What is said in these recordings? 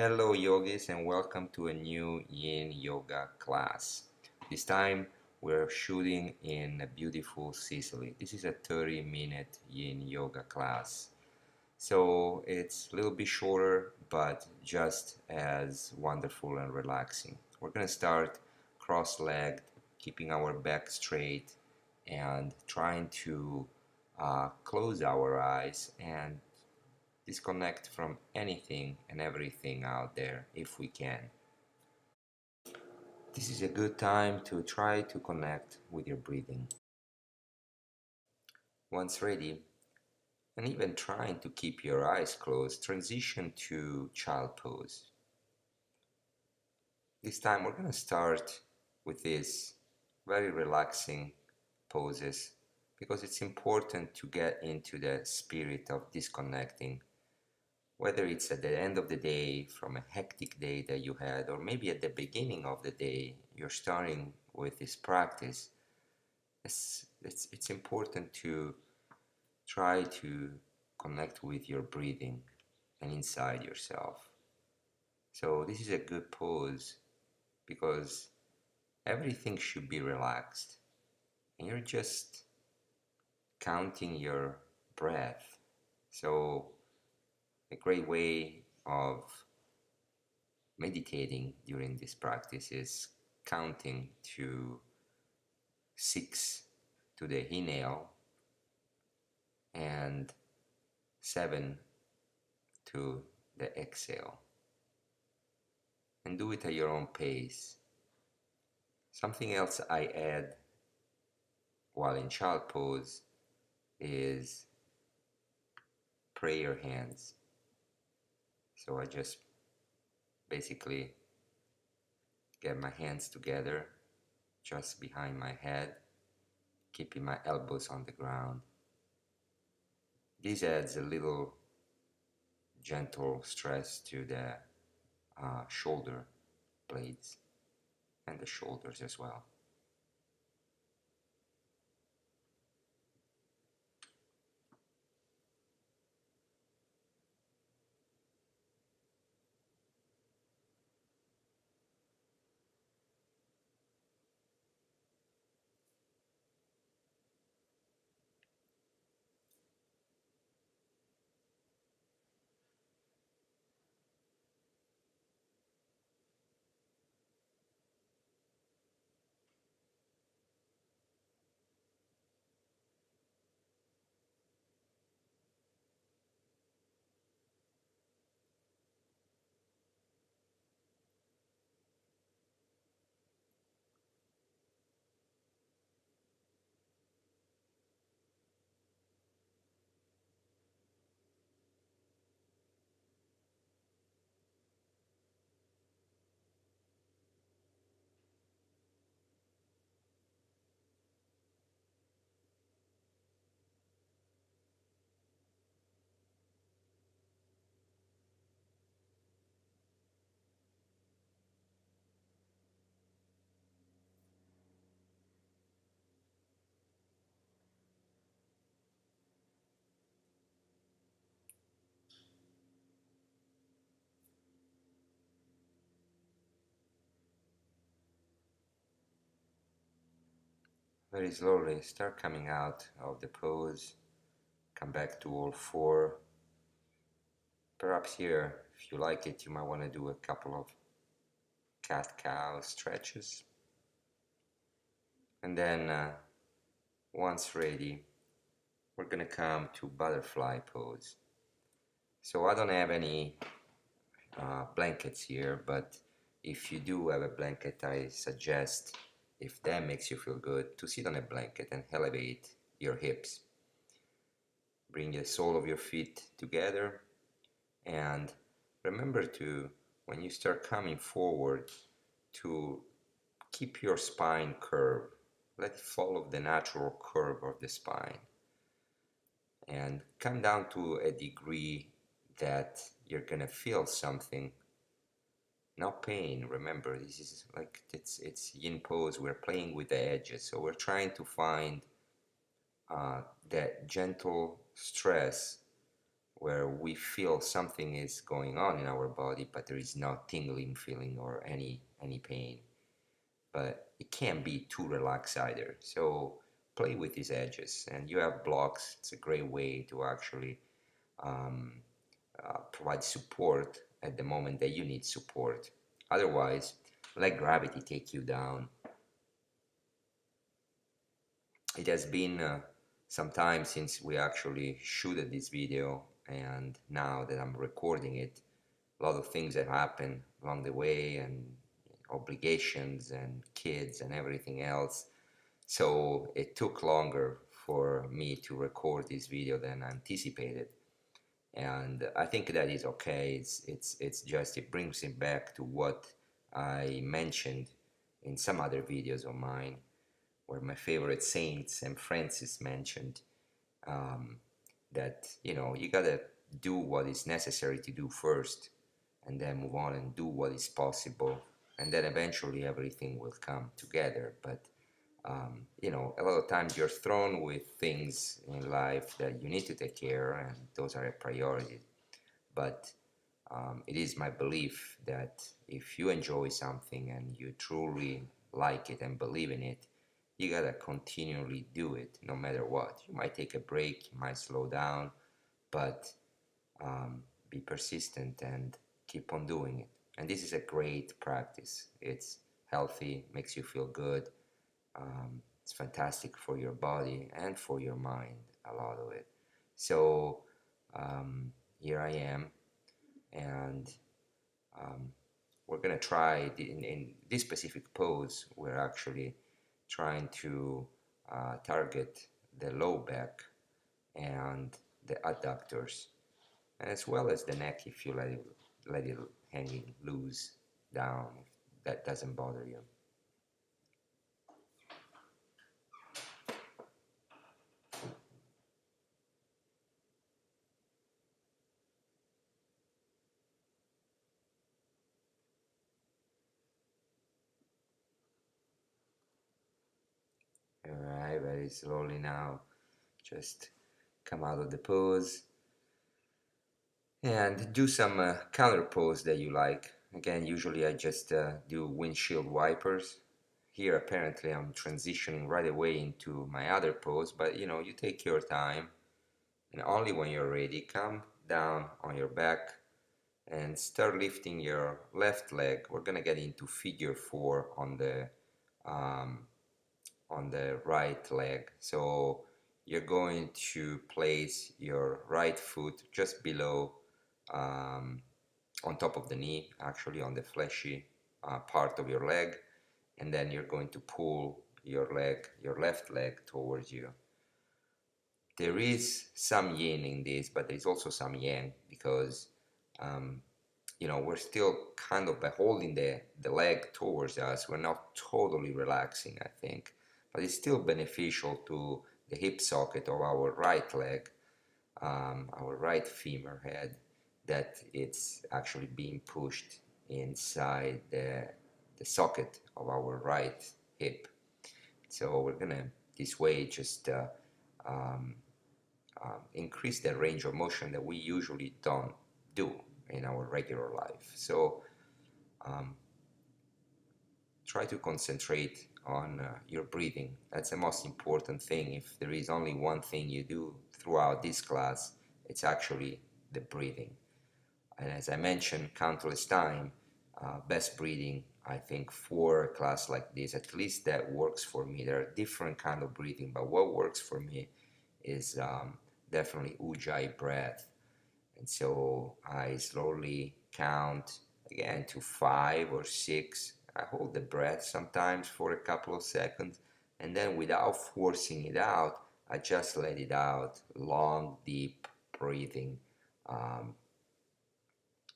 Hello yogis and welcome to a new Yin Yoga class. This time we're shooting in a beautiful Sicily. This is a 30-minute Yin Yoga class. So it's a little bit shorter but just as wonderful and relaxing. We're going to start cross-legged, keeping our back straight and trying to close our eyes and disconnect from anything and everything out there if we can. This is a good time to try to connect with your breathing. Once ready, and even trying to keep your eyes closed, transition to child pose. This time we're going to start with these very relaxing poses because it's important to get into the spirit of disconnecting. Whether it's at the end of the day from a hectic day that you had, or maybe at the beginning of the day, you're starting with this practice, it's important to try to connect with your breathing and inside yourself. So this is a good pose because everything should be relaxed and you're just counting your breath. So a great way of meditating during this practice is counting to 6 to the inhale and 7 to the exhale, and do it at your own pace. Something else I add while in child pose is prayer hands. So I just basically get my hands together just behind my head, keeping my elbows on the ground. This adds a little gentle stress to the shoulder blades and the shoulders as well. Very slowly start coming out of the pose, come back to all four. Perhaps here, if you like it, you might want to do a couple of cat-cow stretches. And then once ready, we're gonna come to butterfly pose. So I don't have any blankets here, but if you do have a blanket, I suggest, if that makes you feel good, to sit on a blanket and elevate your hips. Bring the sole of your feet together and remember to, when you start coming forward, to keep your spine curved. Let it follow the natural curve of the spine and come down to a degree that you're gonna feel something. Not pain. Remember, this is like it's yin pose. We're playing with the edges, so we're trying to find that gentle stress where we feel something is going on in our body, but there is no tingling feeling or any pain. But it can't be too relaxed either. So play with these edges. And you have blocks. It's a great way to actually um, provide support at the moment that you need support. Otherwise, let gravity take you down. It has been some time since we actually shooted this video, and now that I'm recording it, a lot of things have happened along the way, and obligations and kids and everything else. So it took longer for me to record this video than anticipated. And I think that is okay. It's just it brings it back to what I mentioned in some other videos of mine, where my favorite saint Saint Francis mentioned um, that you gotta do what is necessary to do first, and then move on and do what is possible, and then eventually everything will come together. But a lot of times you're thrown with things in life that you need to take care, and those are a priority. But it is my belief that if you enjoy something and you truly like it and believe in it, you gotta continually do it no matter what. You might take a break, you might slow down, but be persistent and keep on doing it. And this is a great practice. It's healthy, makes you feel good. It's fantastic for your body and for your mind, a lot of it. So here I am, and we're gonna try in this specific pose. We're actually trying to target the low back and the adductors, as well as the neck if you let it hanging loose down, if that doesn't bother you. All right, very slowly now, just come out of the pose and do some counter pose that you like. Again, usually I just do windshield wipers. Here apparently I'm transitioning right away into my other pose, but you take your time, and only when you're ready, come down on your back and start lifting your left leg. We're gonna get into figure four um, on the right leg. So you're going to place your right foot just below, um, on top of the knee, actually on the fleshy part of your leg, and then you're going to pull your left leg towards you. There is some yin in this, but there's also some yang, because um, we're still kind of by holding the leg towards us. We're not totally relaxing, I think, but it's still beneficial to the hip socket of our right leg, our right femur head, that it's actually being pushed inside the socket of our right hip. So we're gonna this way just um, increase the range of motion that we usually don't do in our regular life. So try to concentrate on your breathing. That's the most important thing. If there is only one thing you do throughout this class, it's actually the breathing. And as I mentioned countless times, best breathing, I think, for a class like this, at least that works for me. There are different kind of breathing, but what works for me is definitely Ujjayi breath. And so I slowly count again to 5 or 6. I hold the breath sometimes for a couple of seconds, and then without forcing it out, I just let it out. Long, deep breathing. Um,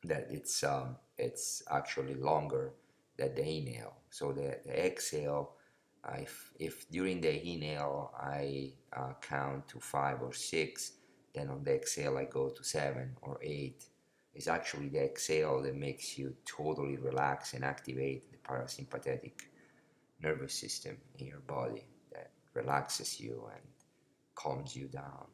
that it's actually longer than the inhale. So the exhale, if during the inhale I count to 5 or 6, then on the exhale I go to 7 or 8. It's actually the exhale that makes you totally relax and activate the parasympathetic nervous system in your body, that relaxes you and calms you down.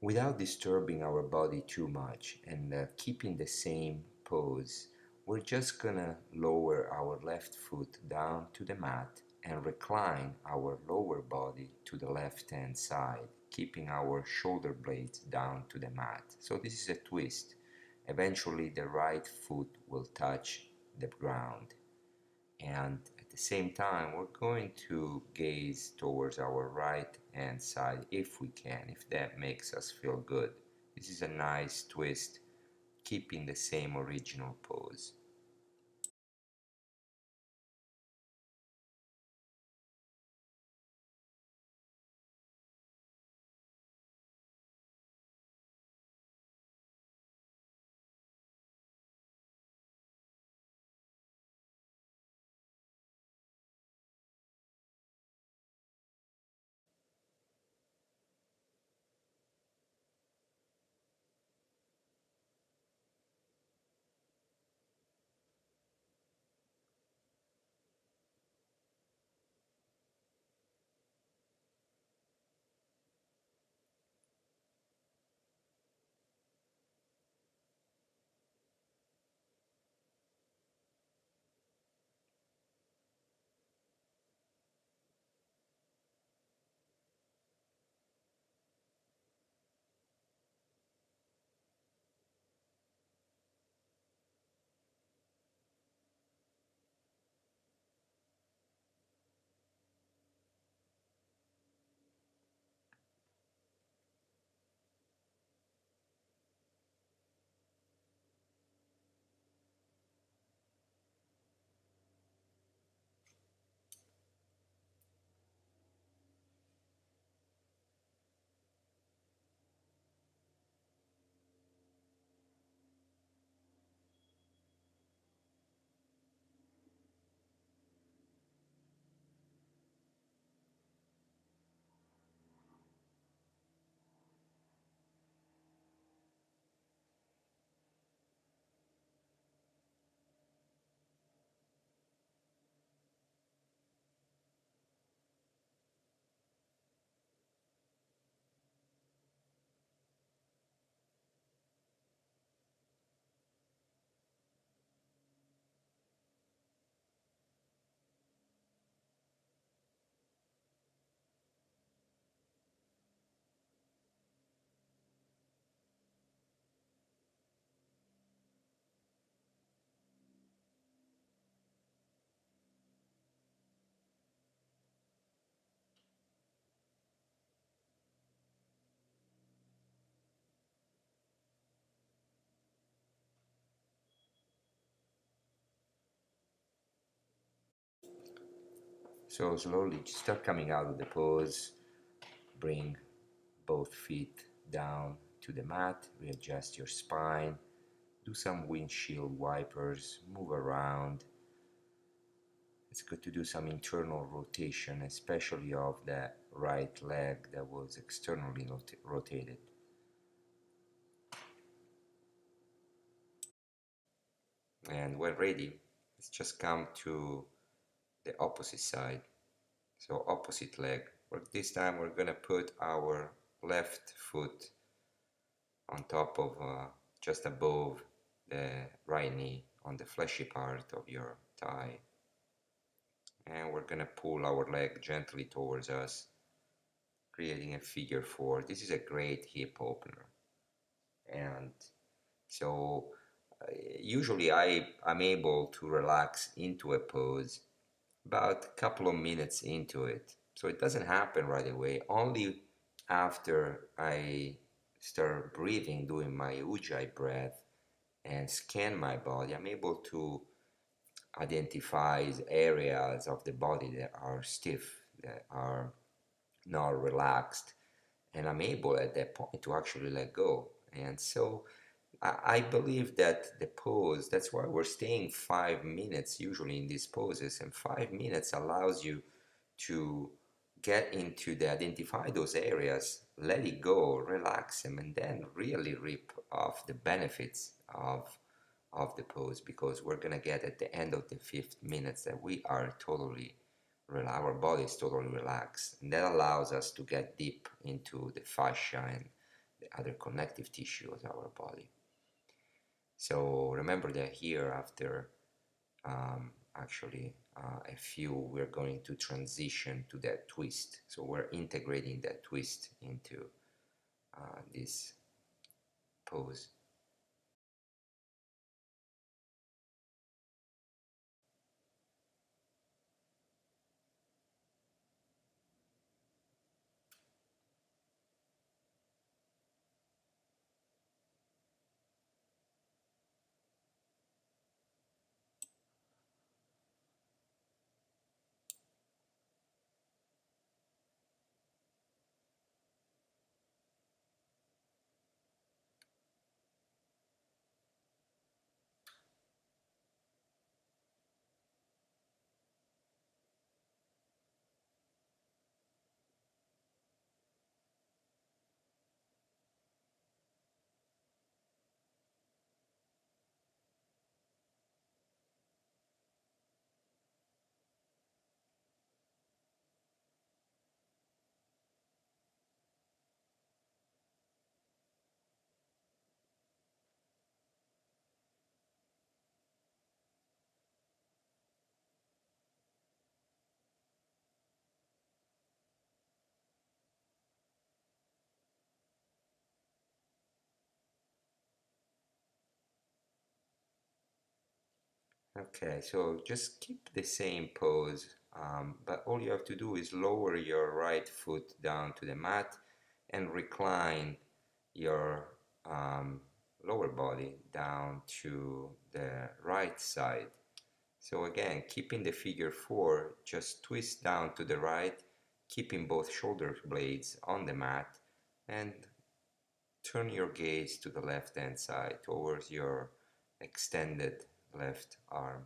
without disturbing our body too much and keeping the same pose. We're just gonna lower our left foot down to the mat and recline our lower body to the left hand side, keeping our shoulder blades down to the mat. So this is a twist. Eventually the right foot will touch the ground, and at the same time we're going to gaze towards our right hand side if we can, if that makes us feel good. This is a nice twist, keeping the same original pose. So slowly start coming out of the pose. Bring both feet down to the mat, readjust your spine, do some windshield wipers, move around. It's good to do some internal rotation, especially of the right leg that was externally rotated. And when ready, let's just come to the opposite side. So opposite leg. This time we're gonna put our left foot on top of, just above the right knee, on the fleshy part of your thigh. And we're gonna pull our leg gently towards us, creating a figure four. This is a great hip opener. And so usually I'm able to relax into a pose about a couple of minutes into it. So it doesn't happen right away, only after I start breathing, doing my ujjayi breath and scan my body, I'm able to identify areas of the body that are stiff, that are not relaxed, and I'm able at that point to actually let go. And so I believe that the pose, that's why we're staying 5 minutes usually in these poses, and 5 minutes allows you to get into the identify those areas, let it go, relax them, and then really reap off the benefits of the pose, because we're gonna get at the end of the 5 minutes that we are totally our body is totally relaxed, and that allows us to get deep into the fascia and other connective tissue of our body. So remember that here, after a few, we're going to transition to that twist. So we're integrating that twist into this pose. Okay, so just keep the same pose, but all you have to do is lower your right foot down to the mat and recline your lower body down to the right side. So again, keeping the figure four, just twist down to the right, keeping both shoulder blades on the mat, and turn your gaze to the left hand side towards your extended left arm.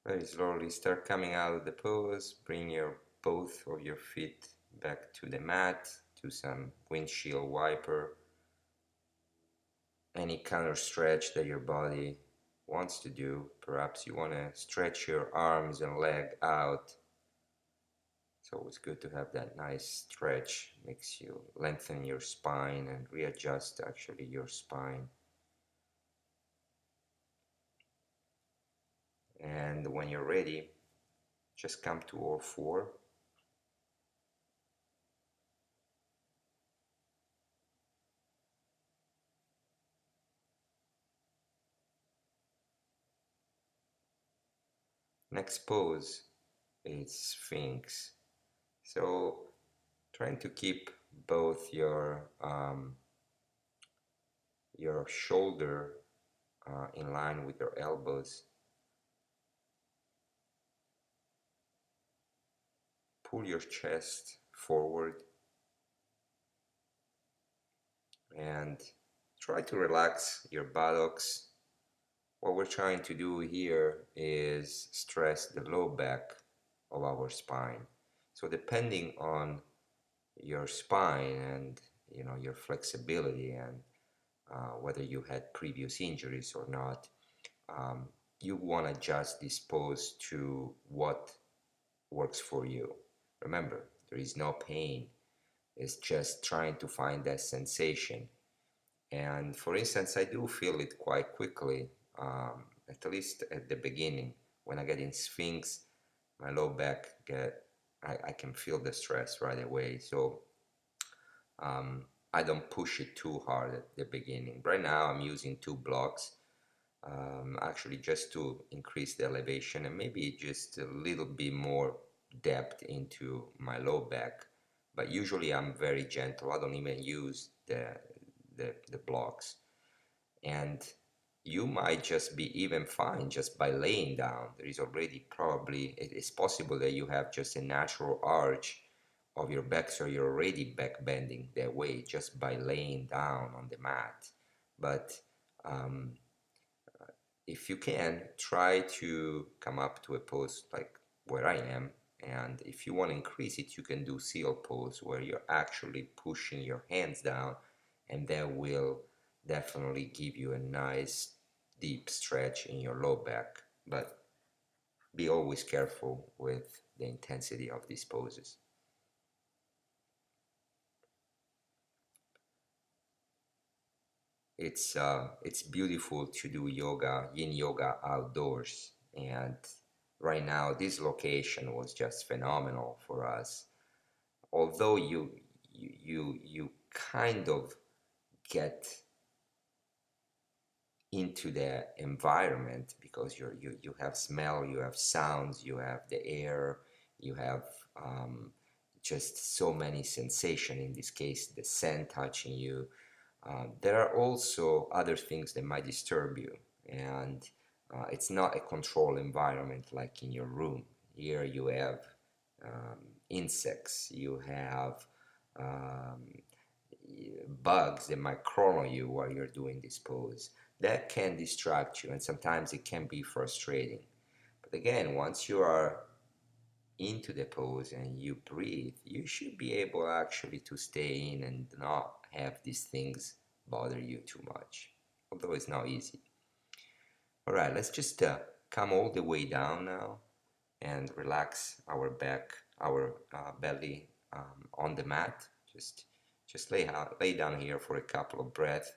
Very slowly start coming out of the pose. Bring your both of your feet back to the mat, to some windshield wiper, any counter stretch that your body wants to do. Perhaps you want to stretch your arms and leg out. It's always good to have that nice stretch. Makes you lengthen your spine and readjust actually your spine. And when you're ready, just come to all four. Next pose is Sphinx. So trying to keep both your shoulder in line with your elbows. Pull your chest forward and try to relax your buttocks. What we're trying to do here is stress the low back of our spine. So depending on your spine and your flexibility and whether you had previous injuries or not, um, you want to adjust this pose to what works for you. Remember, there is no pain. It's just trying to find that sensation. And for instance, I do feel it quite quickly, at least at the beginning. When I get in Sphinx, my low back I can feel the stress right away. So I don't push it too hard at the beginning. Right now, I'm using 2 blocks, actually just to increase the elevation and maybe just a little bit more depth into my low back. But usually I'm very gentle. I don't even use the blocks. And you might just be even fine just by laying down. There is already probably, it's possible that you have just a natural arch of your back, so you're already back bending that way just by laying down on the mat. But um, if you can, try to come up to a pose like where I am. And if you want to increase it, you can do seal pose where you're actually pushing your hands down, and that will definitely give you a nice deep stretch in your low back. But be always careful with the intensity of these poses. It's beautiful to do yoga, yin yoga outdoors, and right now this location was just phenomenal for us. Although you kind of get into the environment because you have smell, you have sounds, you have the air, you have just so many sensation. In this case, the sand touching you. There are also other things that might disturb you, and it's not a controlled environment like in your room. Here you have insects, you have um, bugs that might crawl on you while you're doing this pose. That can distract you, and sometimes it can be frustrating. But again, once you are into the pose and you breathe, you should be able actually to stay in and not have these things bother you too much, although it's not easy. All right, let's just come all the way down now and relax our back, our belly on the mat. Just lay down here for a couple of breaths.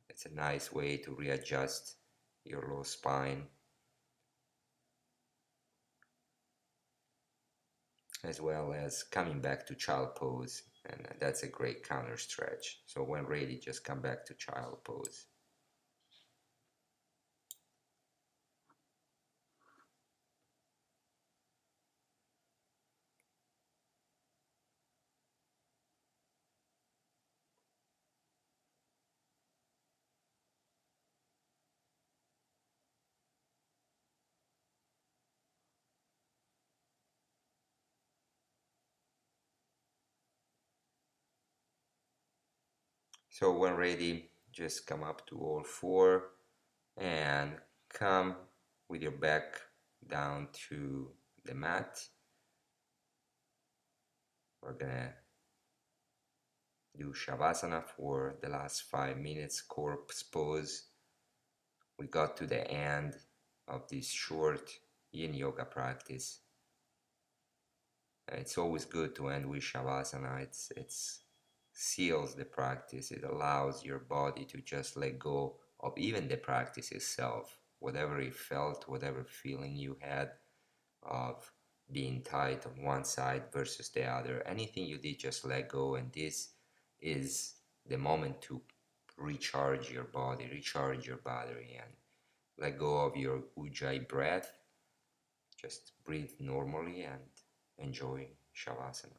It's a nice way to readjust your low spine, as well as coming back to child pose, and that's a great counter stretch. So when ready, just come back to child pose. So when ready, just come up to all four and come with your back down to the mat. We're gonna do Shavasana for the last 5 minutes, corpse pose, we got to the end of this short Yin Yoga practice. It's always good to end with Shavasana. It's seals the practice. It allows your body to just let go of even the practice itself, whatever it felt, whatever feeling you had of being tight on one side versus the other. Anything you did, just let go. And this is the moment to recharge your body, recharge your battery, and let go of your ujjayi breath. Just breathe normally and enjoy Shavasana.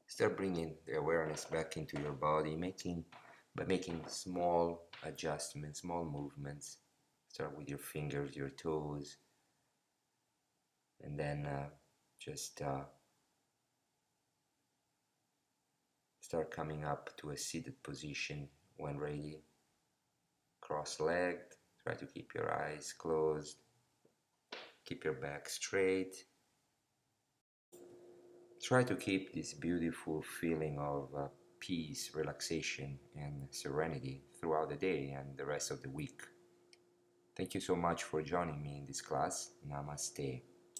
Start bringing the awareness back into your body, by making small adjustments, small movements. Start with your fingers, your toes, and then just start coming up to a seated position when ready. Cross-legged. Try to keep your eyes closed. Keep your back straight. Try to keep this beautiful feeling of peace, relaxation, and serenity throughout the day and the rest of the week. Thank you so much for joining me in this class. Namaste.